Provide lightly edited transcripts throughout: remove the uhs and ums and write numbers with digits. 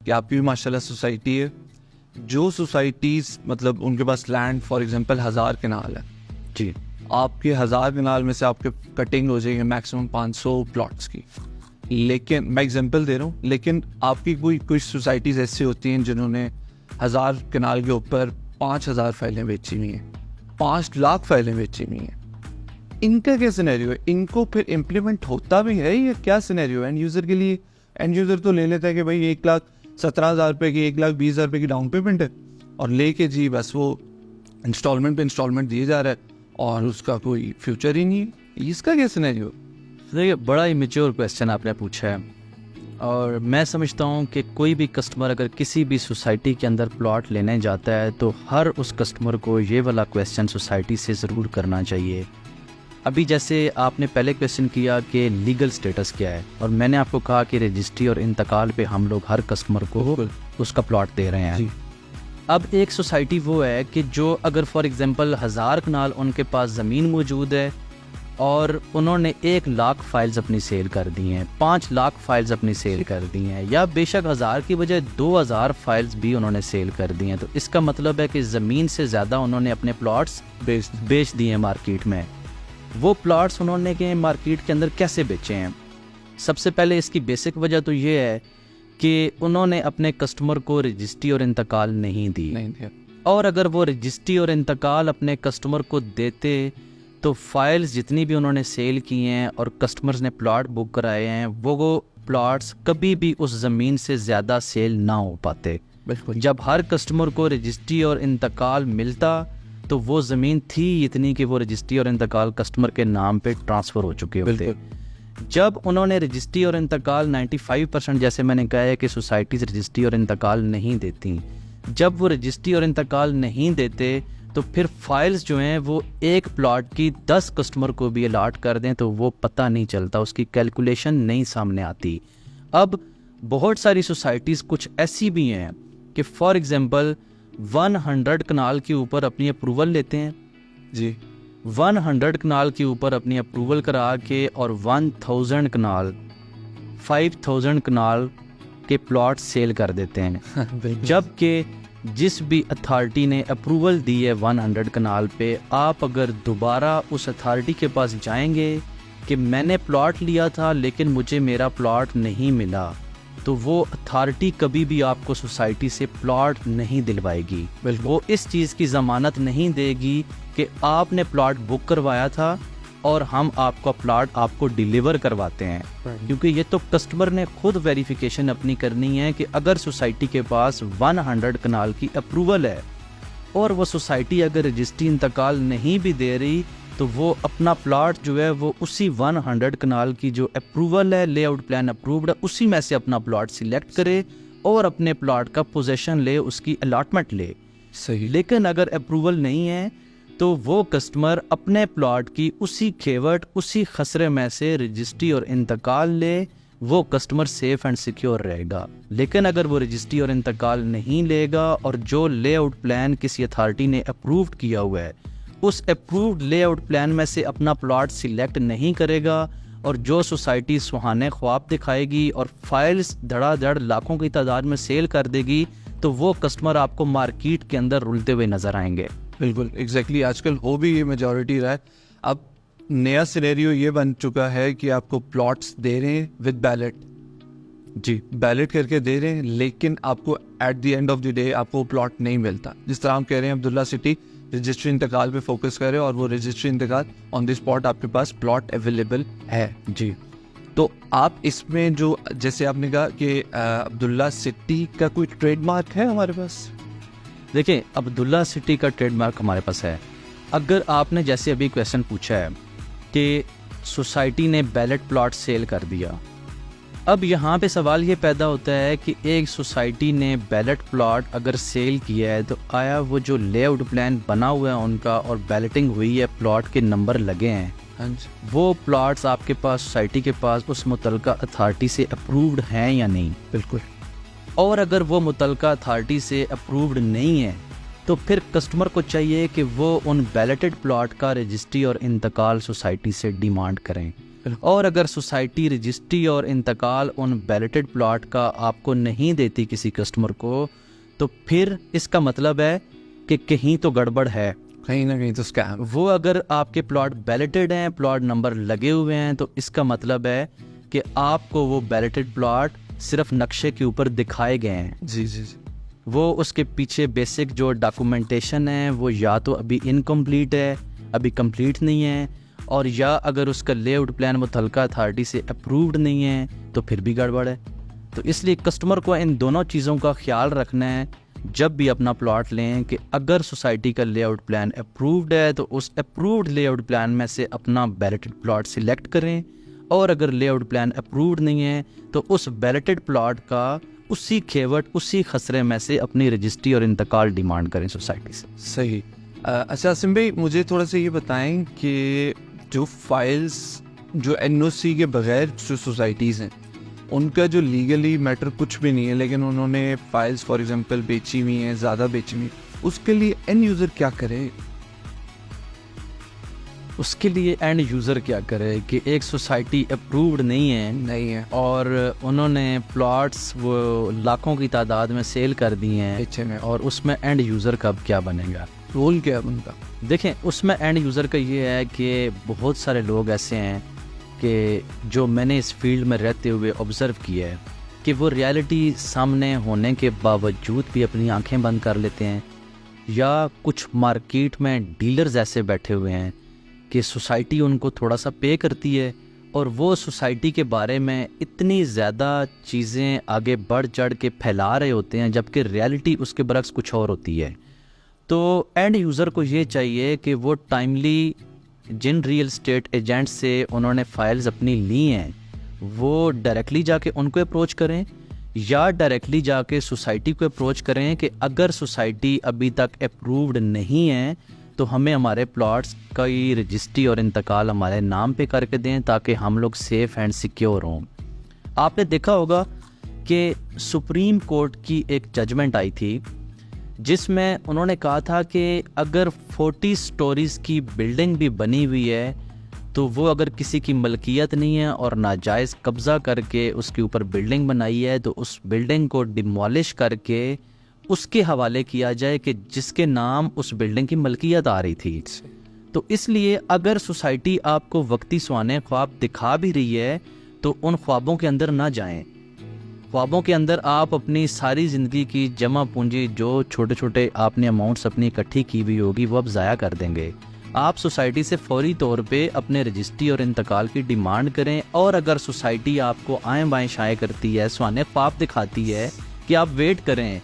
कि आपकी भी माशाल्लाह सोसाइटी है, जो सोसाइटीज़ मतलब उनके पास लैंड फॉर एग्जांपल 1000 कनाल है जी, आपके 1000 कनाल में से आपके कटिंग हो जाएगी मैक्सिमम 500 प्लॉट्स की। लेकिन मैं एग्जांपल दे रहा हूँ, लेकिन आपकी कुछ सोसाइटीज़ ऐसी होती हैं जिन्होंने 1000 कनाल के ऊपर 5000 फाइलें बेची हुई हैं, 5 लाख फाइलें बेची हुई हैं। इनका क्या सिनेरियो है? इनको फिर इम्प्लीमेंट होता भी है या क्या सिनेरियो है एंड यूज़र के लिए? एंड यूज़र तो ले लेता है कि भाई 1,17,000 रुपये की 1,20,000 रुपये की डाउन पेमेंट है और लेके जी बस वो इंस्टॉलमेंट पे इंस्टॉलमेंट दिए जा रहा है और उसका कोई फ्यूचर ही नहीं है। इसका क्या सिनेरियो? देखिए बड़ा ही मेच्योर क्वेश्चन आपने पूछा है और मैं समझता हूँ कि कोई भी कस्टमर अगर किसी भी सोसाइटी के अंदर प्लॉट लेने जाता है तो हर उस कस्टमर को ये वाला क्वेश्चन सोसाइटी से ज़रूर करना चाहिए। अभी जैसे आपने पहले क्वेश्चन किया कि लीगल स्टेटस क्या है और मैंने आपको कहा कि रजिस्ट्री और इंतकाल पे हम लोग हर कस्टमर को उसका प्लॉट दे रहे हैं। अब एक सोसाइटी वो है कि जो अगर फॉर एग्जांपल 1000 कनाल उनके पास ज़मीन मौजूद है और उन्होंने 1 लाख फाइल्स अपनी सेल कर दी हैं, 5 लाख फाइल्स अपनी सेल कर दी हैं या बेशक 1000 की बजाय 2000 फाइल्स भी उन्होंने सेल कर दी हैं, तो इसका मतलब है कि ज़मीन से ज़्यादा उन्होंने अपने प्लॉट्स बेच दिए हैं मार्केट में। वो प्लॉट्स उन्होंने के मार्केट के अंदर कैसे बेचे हैं? सबसे पहले इसकी बेसिक वजह तो ये है कि उन्होंने अपने कस्टमर को रजिस्ट्री और इंतकाल नहीं दी और अगर वो रजिस्ट्री और इंतकाल अपने कस्टमर को देते तो फाइल्स जितनी भी उन्होंने सेल की हैं और कस्टमर्स ने प्लॉट बुक कराए हैं वो प्लॉट्स कभी भी उस ज़मीन से ज़्यादा सेल ना हो पाते। बिल्कुल। जब जब हर कस्टमर को रजिस्ट्री और इंतकाल मिलता तो वो ज़मीन थी इतनी कि वो रजिस्ट्री और इंतकाल कस्टमर के नाम पे ट्रांसफ़र हो चुके होते। जब उन्होंने रजिस्ट्री और इंतकाल 95% जैसे मैंने कहा है कि सोसाइटीज़ रजिस्ट्री और इंतकाल नहीं देती, जब वो रजिस्ट्री और इंतकाल नहीं देते तो फिर फाइल्स जो हैं वो एक प्लॉट की 10 कस्टमर को भी अलाट कर दें तो वो पता नहीं चलता, उसकी कैलकुलेशन नहीं सामने आती। अब बहुत सारी सोसाइटीज़ कुछ ऐसी भी हैं कि फॉर एग्ज़ाम्पल 100 कनाल के ऊपर अपनी अप्रूवल लेते हैं जी, 100 कनाल के ऊपर अपनी अप्रूवल करा के और 1000 कनाल 5000 कनाल के प्लॉट सेल कर देते हैं। जबकि जिस भी अथॉरिटी ने अप्रूवल दी है 100 कनाल पे, आप अगर दोबारा उस अथॉरिटी के पास जाएंगे कि मैंने प्लॉट लिया था लेकिन मुझे मेरा प्लॉट नहीं मिला, तो वो अथॉरिटी कभी भी आपको सोसाइटी से प्लॉट नहीं दिलवाएगी। वो इस चीज़ की ज़मानत नहीं देगी कि आपने प्लॉट बुक करवाया था और हम आपका प्लॉट आपको डिलीवर करवाते हैं, क्योंकि ये तो कस्टमर ने खुद वेरिफिकेशन अपनी करनी है कि अगर सोसाइटी के पास 100 कनाल की अप्रूवल है और वो सोसाइटी अगर रजिस्ट्री इंतकाल नहीं भी दे रही तो वो अपना प्लॉट जो है वो उसी 100 कनाल की जो अप्रूवल है, लेआउट प्लान अप्रूव्ड है, उसी में से अपना प्लॉट सिलेक्ट करे और अपने प्लॉट का पोजेशन ले, उसकी अलॉटमेंट ले। सही। लेकिन अगर अप्रूवल नहीं है तो वो कस्टमर अपने प्लॉट की उसी खेवट, उसी खसरे में से रजिस्ट्री और इंतकाल ले, वो कस्टमर सेफ एंड सिक्योर रहेगा। लेकिन अगर वो रजिस्ट्री और इंतकाल नहीं लेगा और जो लेआउट प्लान किसी अथॉरिटी ने अप्रूव्ड किया हुआ है उस अप्रूव्ड लेआउट प्लान में से अपना प्लॉट सिलेक्ट नहीं करेगा और जो सोसाइटी सुहाने ख्वाब दिखाएगी और फाइल्स धड़ाधड़ लाखों की तादाद में सेल कर देगी, तो वो कस्टमर आपको मार्केट के अंदर रुलते हुए नजर आएंगे। बिल्कुल एग्जैक्टली, आजकल हो भी ये मेजॉरिटी रहा है। अब नया सिनेरियो ये बन चुका है कि आपको प्लॉट्स दे रहे हैं विद बैलेट, जी बैलेट करके दे रहे हैं, लेकिन आपको at the end of the day आपको प्लॉट नहीं मिलता। जिस तरह हम कह रहे हैं अब्दुल्ला सिटी रजिस्ट्री इंतकाल पे फोकस करे और वो रजिस्ट्री इंतकाल ऑन द स्पॉट आपके पास प्लॉट अवेलेबल है। जी, तो आप इसमें जो जैसे आपने कहा कि अब्दुल्ला सिटी का कोई ट्रेडमार्क है हमारे पास? देखिए अब्दुल्ला सिटी का ट्रेडमार्क हमारे पास है। अगर आपने जैसे अभी क्वेश्चन पूछा है कि सोसाइटी ने बैलेट प्लॉट सेल कर दिया, अब यहाँ पे सवाल ये पैदा होता है कि एक सोसाइटी ने बैलेट प्लॉट अगर सेल किया है तो आया वो जो लेआउट प्लान बना हुआ है उनका और बैलेटिंग हुई है, प्लॉट के नंबर लगे हैं, वो प्लॉट्स आपके पास सोसाइटी के पास उस मुतलका अथॉरिटी से अप्रूव्ड हैं या नहीं? बिल्कुल। और अगर वो मुतलका अथॉरिटी से अप्रूव्ड नहीं है तो फिर कस्टमर को चाहिए कि वो उन बैलेटेड प्लॉट का रजिस्ट्री और इंतकाल सोसाइटी से डिमांड करें। और अगर सोसाइटी रजिस्ट्री और इंतकाल उन बैलेटेड प्लॉट का आपको नहीं देती किसी कस्टमर को, तो फिर इसका मतलब है कि कहीं तो गड़बड़ है, कहीं ना कहीं तो स्कैम। वो अगर आपके प्लॉट बैलेटेड हैं, प्लॉट नंबर लगे हुए हैं, तो इसका मतलब है कि आपको वो बैलेटेड प्लॉट सिर्फ नक्शे के ऊपर दिखाए गए हैं। जी जी जी। वो उसके पीछे बेसिक जो डॉक्यूमेंटेशन है वो या तो अभी इनकम्प्लीट है, अभी कंप्लीट नहीं है, और या अगर उसका लेआउट प्लान मुतल्लिका अथॉरिटी से अप्रूव्ड नहीं है तो फिर भी गड़बड़ है। तो इसलिए कस्टमर को इन दोनों चीज़ों का ख्याल रखना है जब भी अपना प्लॉट लें कि अगर सोसाइटी का लेआउट प्लान अप्रूव्ड है तो उस अप्रूव्ड लेआउट प्लान में से अपना बैलेटेड प्लॉट सिलेक्ट करें, और अगर लेआउट प्लान अप्रूव्ड नहीं है तो उस बैलेटेड प्लॉट का उसी खेवट उसी खसरे में से अपनी रजिस्ट्री और इंतकाल डिमांड करें सोसाइटी से। सही। अच्छा आसिम भाई, मुझे थोड़ा सा ये बताएं कि जो फाइल्स जो एनओसी के बगैर जो सोसाइटीज़ हैं उनका जो लीगली मैटर कुछ भी नहीं है, लेकिन उन्होंने फाइल्स फॉर एग्जांपल बेची हुई हैं, ज़्यादा बेची हुई, उसके लिए एंड यूज़र क्या करे? उसके लिए एंड यूज़र क्या करे कि एक सोसाइटी अप्रूव्ड नहीं है और उन्होंने प्लॉट्स वो लाखों की तादाद में सेल कर दी हैं, और उसमें एंड यूज़र का अब क्या बनेगा? रोल क्या है उनका? देखें, उसमें एंड यूज़र का ये है कि बहुत सारे लोग ऐसे हैं कि जो मैंने इस फील्ड में रहते हुए ऑब्ज़र्व किया है कि वो रियलिटी सामने होने के बावजूद भी अपनी आंखें बंद कर लेते हैं, या कुछ मार्केट में डीलर्स ऐसे बैठे हुए हैं कि सोसाइटी उनको थोड़ा सा पे करती है और वो सोसाइटी के बारे में इतनी ज़्यादा चीज़ें आगे बढ़ चढ़ के फैला रहे होते हैं जबकि रियलिटी उसके बरक्स कुछ और होती है। तो एंड यूज़र को ये चाहिए कि वो टाइमली जिन रियल स्टेट एजेंट से उन्होंने फाइल्स अपनी ली हैं वो डायरेक्टली जाके उनको अप्रोच करें, या डायरेक्टली जाके सोसाइटी को अप्रोच करें कि अगर सोसाइटी अभी तक अप्रूव्ड नहीं है तो हमें हमारे प्लॉट्स की रजिस्ट्री और इंतकाल हमारे नाम पे करके दें ताकि हम लोग सेफ़ एंड सिक्योर हों। आपने देखा होगा कि सुप्रीम कोर्ट की एक जजमेंट आई थी जिसमें उन्होंने कहा था कि अगर 40 स्टोरीज़ की बिल्डिंग भी बनी हुई है तो वो अगर किसी की मलकियत नहीं है और नाजायज़ कब्ज़ा करके उसके ऊपर बिल्डिंग बनाई है तो उस बिल्डिंग को डिमोलिश करके उसके हवाले किया जाए कि जिसके नाम उस बिल्डिंग की मलकियत आ रही थी। तो इसलिए अगर सोसाइटी आपको वक्ती सुहाने ख्वाब दिखा भी रही है तो उन ख्वाबों के अंदर ना जाएं। ख्वाबों के अंदर आप अपनी सारी ज़िंदगी की जमा पूंजी जो छोटे छोटे आपने अमाउंट्स अपनी इकट्ठी की हुई होगी वो अब ज़ाया कर देंगे। आप सोसाइटी से फौरी तौर पे अपने रजिस्ट्री और इंतकाल की डिमांड करें, और अगर सोसाइटी आपको आए बाएँ शाये करती है, सुहाने ख्वाब दिखाती है कि आप वेट करें,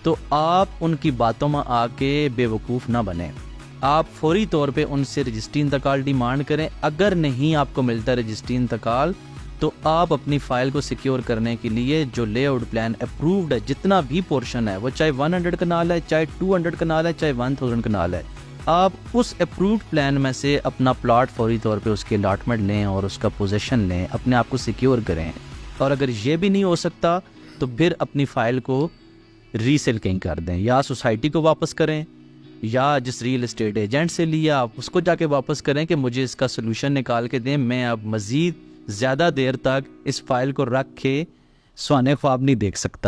तो आप उनकी बातों में आके बेवकूफ़ ना बने। आप फौरी तौर पे उनसे रजिस्ट्री इंतकाल डिमांड करें। अगर नहीं आपको मिलता रजिस्ट्री इंतकाल तो आप अपनी फ़ाइल को सिक्योर करने के लिए जो लेआउट प्लान अप्रूव्ड है, जितना भी पोर्शन है, वो चाहे 100 कनाल है, चाहे 200 कनाल है, चाहे 1000 कनाल है, आप उस अप्रूव्ड प्लान में से अपना प्लॉट फौरी तौर पे उसकी अलॉटमेंट लें और उसका पोजीशन लें, अपने आप को सिक्योर करें। और अगर ये भी नहीं हो सकता तो फिर अपनी फ़ाइल को रीसेल कहीं कर दें, या सोसाइटी को वापस करें, या जिस रियल एस्टेट एजेंट से लिया आप उसको जाके वापस करें कि मुझे इसका सोल्यूशन निकाल के दें, मैं अब मज़ीद ज़्यादा देर तक इस फाइल को रख के सुहाने ख्वाब नहीं देख सकता।